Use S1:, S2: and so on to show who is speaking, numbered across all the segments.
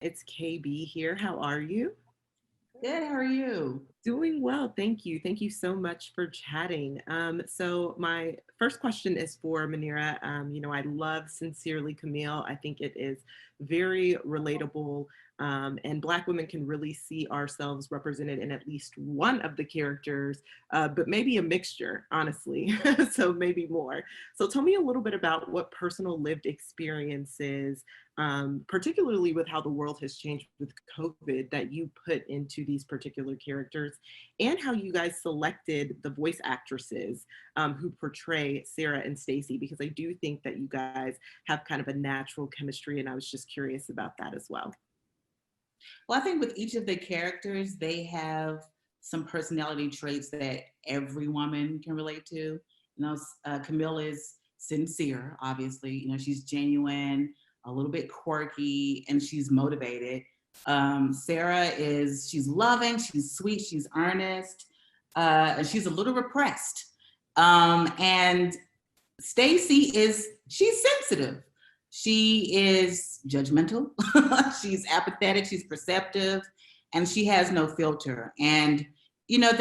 S1: It's KB here. How are you?
S2: Good, how are you?
S1: Doing well, thank you. Thank you so much for chatting. So my first question is for Munirah. I love Sincerely Camille. I think it is very relatable, and Black women can really see ourselves represented in at least one of the characters, but maybe a mixture, honestly. So maybe more. So tell me a little bit about what personal lived experiences, particularly with how the world has changed with COVID, that you put into these particular characters, and how you guys selected the voice actresses who portray Sarah and Stacey, because I do think that you guys have kind of a natural chemistry, and I was just curious about that as well.
S2: Well, I think with each of the characters, they have some personality traits that every woman can relate to. Camille is sincere, obviously. She's genuine, a little bit quirky, and she's motivated. She's loving, she's sweet, she's earnest, and she's a little repressed. And she's sensitive. She is judgmental. She's apathetic. She's perceptive, and she has no filter. And I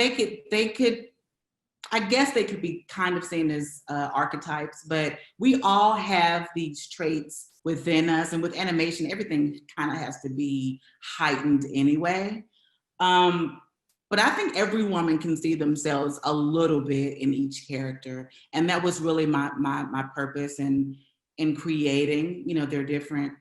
S2: guess they could be kind of seen as archetypes, but we all have these traits within us. And with animation, everything kind of has to be heightened anyway. But I think every woman can see themselves a little bit in each character. And that was really my purpose in creating, their different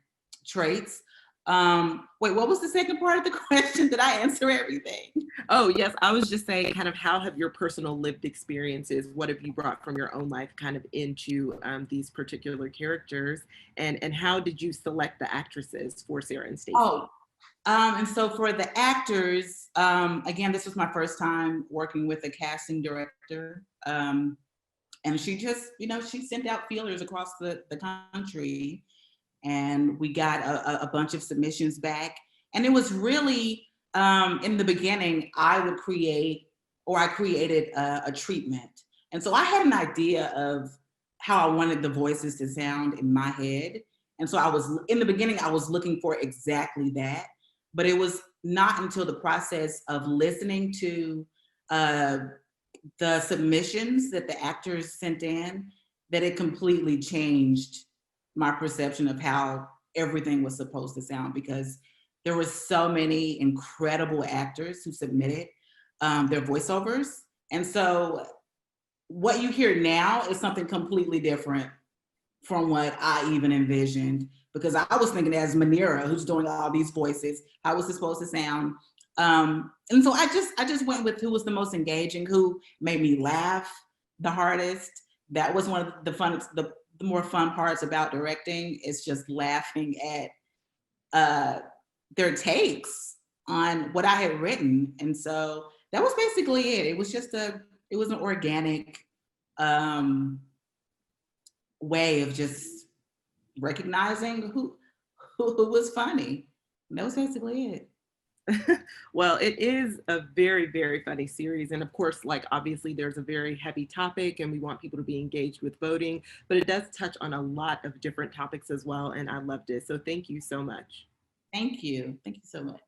S2: traits. Wait, what was the second part of the question? Did I answer everything?
S1: Oh, yes. I was just saying, kind of, how have your personal lived experiences, what have you brought from your own life kind of into these particular characters? And how did you select the actresses for Sarah and Stacey?
S2: Oh, and so for the actors, again, this was my first time working with a casting director. And she just, she sent out feelers across the country, and we got a bunch of submissions back. And it was really, in the beginning, I created a treatment. And so I had an idea of how I wanted the voices to sound in my head. And so in the beginning, I was looking for exactly that. But it was not until the process of listening to the submissions that the actors sent in that it completely changed my perception of how everything was supposed to sound, because there were so many incredible actors who submitted their voiceovers. And so what you hear now is something completely different from what I even envisioned, because I was thinking as Munirah, who's doing all these voices, how was it supposed to sound? And so I just went with who was the most engaging, who made me laugh the hardest. That was one of the more fun parts about directing, is just laughing at their takes on what I had written. And so that was basically it. It was an organic way of just recognizing who was funny. And that was basically it.
S1: Well, it is a very, very funny series. And of course, like, obviously, there's a very heavy topic and we want people to be engaged with voting, but it does touch on a lot of different topics as well. And I loved it. So thank you so much.
S2: Thank you. Thank you so much.